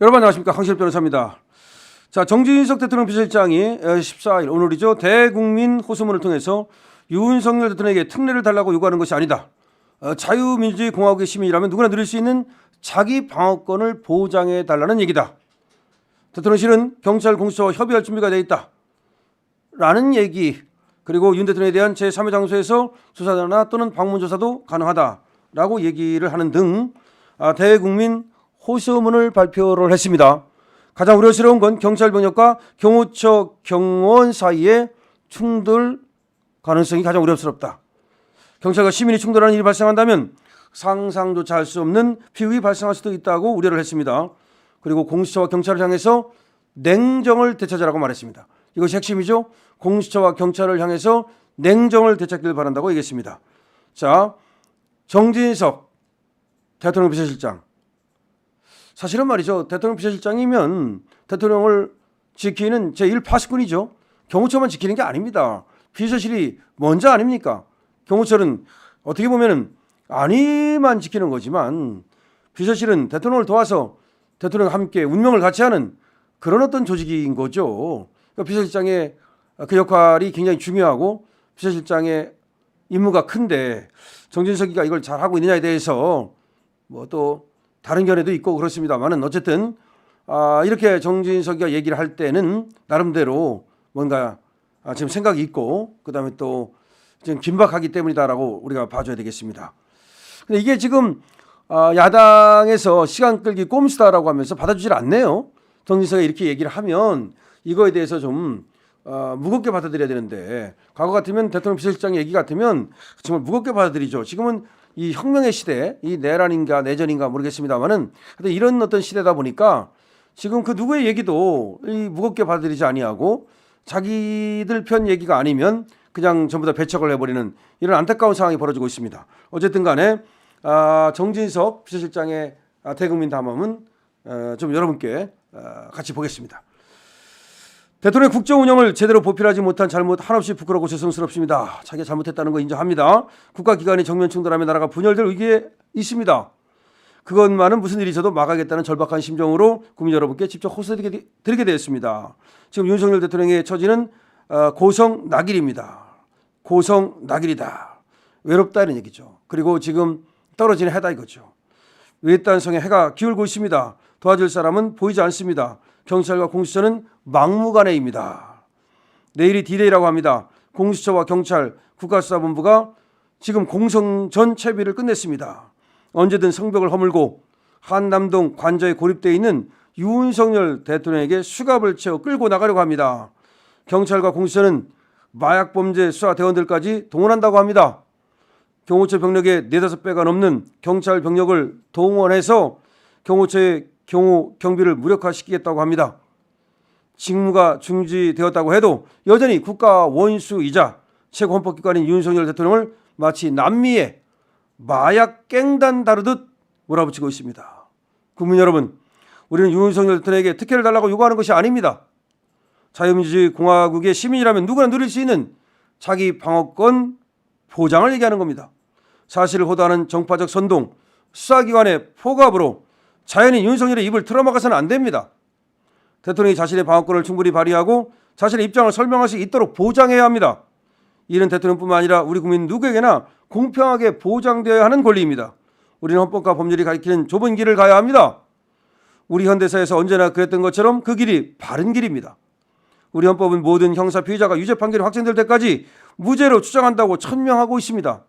여러분 안녕하십니까, 황실 변호사입니다. 자, 정진석 대통령 비서실장이 14일 오늘이죠, 대국민 호소문을 통해서 윤석열 대통령에게 특례를 달라고 요구하는 것이 아니다. 자유민주주의 공화국의 시민이라면 누구나 누릴 수 있는 자기 방어권을 보장해 달라는 얘기다. 대통령실은 경찰 공수처와 협의할 준비가 되어 있다 라는 얘기, 그리고 윤 대통령에 대한 제3의 장소에서 수사나 또는 방문조사도 가능하다라고 얘기를 하는 등 대국민 호소문을 발표를 했습니다. 가장 우려스러운 건 경찰 병력과 경호처 경호원 사이의 충돌 가능성이 가장 우려스럽다. 경찰과 시민이 충돌하는 일이 발생한다면 상상조차 할 수 없는 피해가 발생할 수도 있다고 우려를 했습니다. 그리고 공수처와 경찰을 향해서 냉정을 되찾으라고 말했습니다. 이것이 핵심이죠. 공수처와 경찰을 향해서 냉정을 되찾기를 바란다고 얘기했습니다. 자, 정진석 대통령 비서실장, 사실은 말이죠, 대통령 비서실장이면 대통령을 지키는 제1파수꾼이죠. 경호처만 지키는 게 아닙니다. 비서실이 먼저 아닙니까? 경호처는 어떻게 보면 안위만 지키는 거지만 비서실은 대통령을 도와서 대통령과 함께 운명을 같이 하는 그런 어떤 조직인 거죠. 그러니까 비서실장의 그 역할이 굉장히 중요하고 비서실장의 임무가 큰데 정진석이가 이걸 잘하고 있느냐에 대해서 뭐 또 다른 견해도 있고 그렇습니다만은 어쨌든 이렇게 정진석이가 얘기를 할 때는 나름대로 뭔가 지금 생각이 있고 그다음에 또 지금 긴박하기 때문이다라고 우리가 봐줘야 되겠습니다. 근데 이게 지금 야당에서 시간 끌기 꼼수다라고 하면서 받아주질 않네요. 정진석이 이렇게 얘기를 하면 이거에 대해서 좀 무겁게 받아들여야 되는데, 과거 같으면 대통령 비서실장 얘기 같으면 정말 무겁게 받아들이죠. 지금은 이 혁명의 시대, 이 내란인가 내전인가 모르겠습니다만은 이런 어떤 시대다 보니까 지금 그 누구의 얘기도 무겁게 받아들이지 아니하고 자기들 편 얘기가 아니면 그냥 전부 다 배척을 해버리는 이런 안타까운 상황이 벌어지고 있습니다. 어쨌든 간에 정진석 비서실장의 대국민 담화문 좀 여러분께 같이 보겠습니다. 대통령의 국정 운영을 제대로 보필하지 못한 잘못 한없이 부끄럽고 죄송스럽습니다. 자기가 잘못했다는 거 인정합니다. 국가기관이 정면 충돌하며 나라가 분열될 위기에 있습니다. 그것만은 무슨 일이 있어도 막아야겠다는 절박한 심정으로 국민 여러분께 직접 호소드리게 되었습니다. 지금 윤석열 대통령의 처지는 고성낙일입니다. 고성낙일이다. 외롭다 이런 얘기죠. 그리고 지금 떨어지는 해다 이거죠. 외딴성에 해가 기울고 있습니다. 도와줄 사람은 보이지 않습니다. 경찰과 공수처는 막무가내입니다. 내일이 D-Day라고 합니다. 공수처와 경찰, 국가수사본부가 지금 공성전 채비를 끝냈습니다. 언제든 성벽을 허물고 한남동 관저에 고립되어 있는 윤석열 대통령에게 수갑을 채워 끌고 나가려고 합니다. 경찰과 공수처는 마약범죄 수사 대원들까지 동원한다고 합니다. 경호처 병력의 4-5배가 넘는 경찰 병력을 동원해서 경호처의 경호 경비를 무력화시키겠다고 합니다. 직무가 중지되었다고 해도 여전히 국가 원수이자 최고 헌법기관인 윤석열 대통령을 마치 남미의 마약 갱단 다루듯 몰아붙이고 있습니다. 국민 여러분, 우리는 윤석열 대통령에게 특혜를 달라고 요구하는 것이 아닙니다. 자유민주주의 공화국의 시민이라면 누구나 누릴 수 있는 자기 방어권 보장을 얘기하는 겁니다. 사실을 호도하는 정파적 선동, 수사기관의 포갑으로 자연히 윤석열의 입을 틀어막아서는 안 됩니다. 대통령이 자신의 방어권을 충분히 발휘하고 자신의 입장을 설명할 수 있도록 보장해야 합니다. 이는 대통령뿐만 아니라 우리 국민 누구에게나 공평하게 보장되어야 하는 권리입니다. 우리는 헌법과 법률이 가리키는 좁은 길을 가야 합니다. 우리 현대사에서 언제나 그랬던 것처럼 그 길이 바른 길입니다. 우리 헌법은 모든 형사 피의자가 유죄 판결이 확정될 때까지 무죄로 추정한다고 천명하고 있습니다.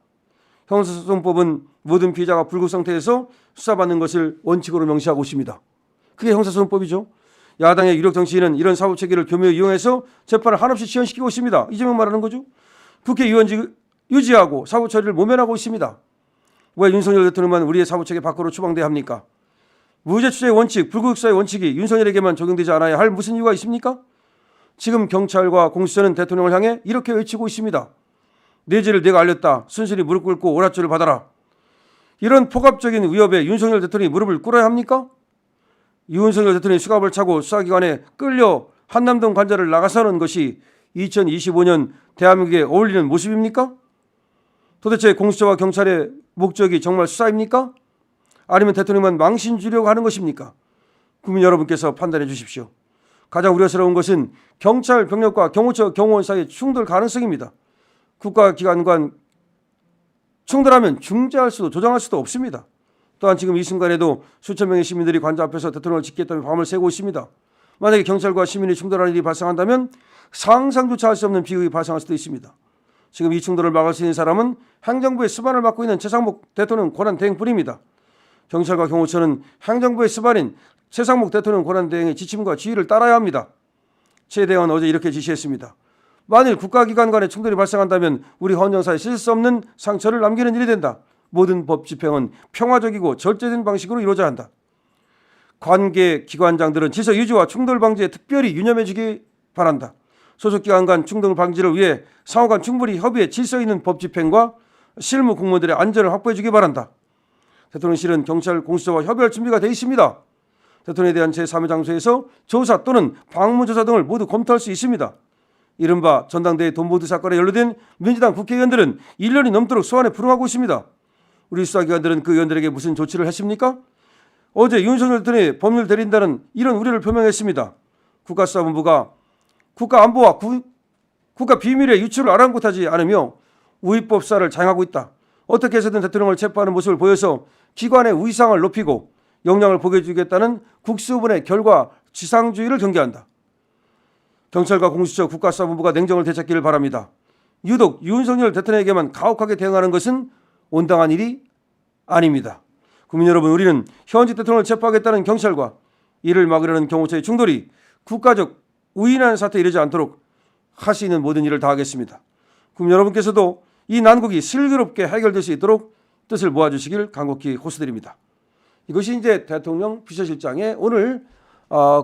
형사소송법은 모든 피의자가 불구 상태에서 수사받는 것을 원칙으로 명시하고 있습니다. 그게 형사소송법이죠. 야당의 유력 정치인은 이런 사법체계를 교묘히 이용해서 재판을 한없이 지연시키고 있습니다. 이재명 말하는 거죠. 국회의원직 유지하고 사법처리를 모면하고 있습니다. 왜 윤석열 대통령만 우리의 사법체계 밖으로 추방돼야 합니까? 무죄추정의 원칙, 불구속사의 원칙이 윤석열에게만 적용되지 않아야 할 무슨 이유가 있습니까? 지금 경찰과 공수처는 대통령을 향해 이렇게 외치고 있습니다. 내 죄를 내가 알렸다. 순순히 무릎 꿇고 오랏줄을 받아라. 이런 포갑적인 위협에 윤석열 대통령이 무릎을 꿇어야 합니까? 윤석열 대통령이 수갑을 차고 수사기관에 끌려 한남동 관저를 나가서는 것이 2025년 대한민국에 어울리는 모습입니까? 도대체 공수처와 경찰의 목적이 정말 수사입니까? 아니면 대통령만 망신 주려고 하는 것입니까? 국민 여러분께서 판단해 주십시오. 가장 우려스러운 것은 경찰 병력과 경호처 경호원 사이의 충돌 가능성입니다. 국가기관 간 충돌하면 중재할 수도 조정할 수도 없습니다. 또한 지금 이 순간에도 수천 명의 시민들이 관저 앞에서 대통령을 지키겠다며 밤을 새고 있습니다. 만약에 경찰과 시민이 충돌하는 일이 발생한다면 상상조차 할 수 없는 비극이 발생할 수도 있습니다. 지금 이 충돌을 막을 수 있는 사람은 행정부의 수반을 맡고 있는 최상목 대통령 권한대행뿐입니다. 경찰과 경호처는 행정부의 수반인 최상목 대통령 권한대행의 지침과 지휘를 따라야 합니다. 최 대행은 어제 이렇게 지시했습니다. 만일 국가기관 간의 충돌이 발생한다면 우리 헌정사에 씻을 수 없는 상처를 남기는 일이 된다. 모든 법 집행은 평화적이고 절제된 방식으로 이루어져야 한다. 관계 기관장들은 질서 유지와 충돌 방지에 특별히 유념해 주기 바란다. 소속 기관 간 충돌 방지를 위해 상호 간 충분히 협의해 질서 있는 법 집행과 실무 공무원들의 안전을 확보해 주기 바란다. 대통령실은 경찰 공수처와 협의할 준비가 되어 있습니다. 대통령에 대한 제3의 장소에서 조사 또는 방문조사 등을 모두 검토할 수 있습니다. 이른바 전당대회 돈보드 사건에 연루된 민주당 국회의원들은 1년이 넘도록 소환에 불응하고 있습니다. 우리 수사기관들은 그 의원들에게 무슨 조치를 했습니까? 어제 윤석열 대통령이 법률 대리인단은 이런 우려를 표명했습니다. 국가수사본부가 국가안보와 국가 비밀의 유출을 아랑곳하지 않으며 우위법 수사를 자행하고 있다. 어떻게 해서든 대통령을 체포하는 모습을 보여서 기관의 위상을 높이고 역량을 보여주겠다는 국수본의 결과 지상주의를 경계한다. 경찰과 공수처 국가수사본부가 냉정을 되찾기를 바랍니다. 유독 윤석열 대통령에게만 가혹하게 대응하는 것은 온당한 일이 아닙니다. 국민 여러분, 우리는 현직 대통령을 체포하겠다는 경찰과 이를 막으려는 경호처의 충돌이 국가적 우인한 사태에 이르지 않도록 할 수 있는 모든 일을 다하겠습니다. 국민 여러분께서도 이 난국이 슬기롭게 해결될 수 있도록 뜻을 모아주시길 간곡히 호소드립니다. 이것이 이제 대통령 비서실장의 오늘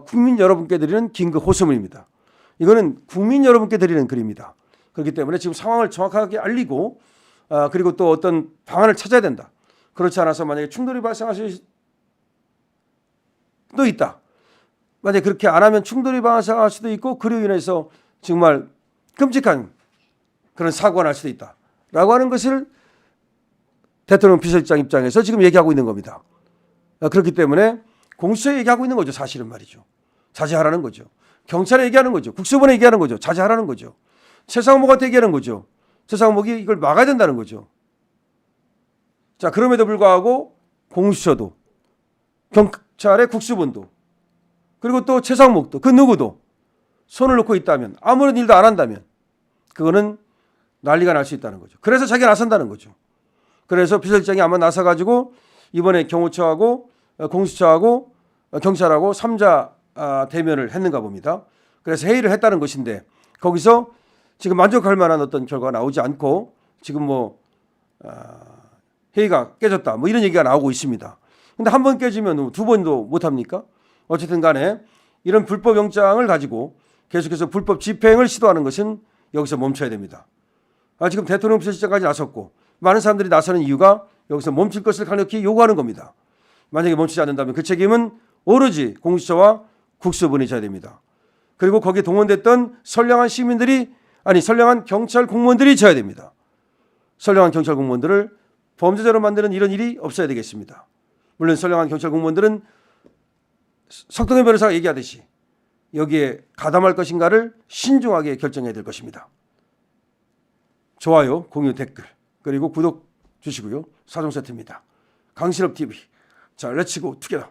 국민 여러분께 드리는 긴급 호소문입니다. 이거는 국민 여러분께 드리는 글입니다. 그렇기 때문에 지금 상황을 정확하게 알리고 그리고 또 어떤 방안을 찾아야 된다. 그렇지 않아서 만약에 충돌이 발생할 수도 있다. 만약에 그렇게 안 하면 충돌이 발생할 수도 있고 그로 인해서 정말 끔찍한 그런 사고가 날 수도 있다. 라고 하는 것을 대통령 비서실장 입장에서 지금 얘기하고 있는 겁니다. 그렇기 때문에 공수처에 얘기하고 있는 거죠. 사실은 말이죠. 자제하라는 거죠. 경찰에 얘기하는 거죠. 국수본에 얘기하는 거죠. 자제하라는 거죠. 최상목한테 얘기하는 거죠. 최상목이 이걸 막아야 된다는 거죠. 자, 그럼에도 불구하고 공수처도 경찰의 국수본도 그리고 또 최상목도 그 누구도 손을 놓고 있다면 아무런 일도 안 한다면 그거는 난리가 날 수 있다는 거죠. 그래서 자기가 나선다는 거죠. 그래서 비서실장이 아마 나서가지고 이번에 경호처하고 공수처하고 경찰하고 3자 대면을 했는가 봅니다. 그래서 회의를 했다는 것인데 거기서 지금 만족할 만한 어떤 결과가 나오지 않고 지금 뭐 회의가 깨졌다 뭐 이런 얘기가 나오고 있습니다. 근데 한 번 깨지면 두 번도 못 합니까? 어쨌든 간에 이런 불법 영장을 가지고 계속해서 불법 집행을 시도하는 것은 여기서 멈춰야 됩니다. 지금 대통령 비서실장까지 나섰고 많은 사람들이 나서는 이유가 여기서 멈출 것을 강력히 요구하는 겁니다. 만약에 멈추지 않는다면 그 책임은 오로지 공수처와 국수본이 져야 됩니다. 그리고 거기에 동원됐던 선량한 시민들이 선량한 경찰 공무원들이 져야 됩니다. 선량한 경찰 공무원들을 범죄자로 만드는 이런 일이 없어야 되겠습니다. 물론 선량한 경찰 공무원들은 석동현 변호사가 얘기하듯이 여기에 가담할 것인가를 신중하게 결정해야 될 것입니다. 좋아요, 공유, 댓글 그리고 구독 주시고요. 4종 세트입니다. 강신업 TV. 자, 렛츠고 투게더.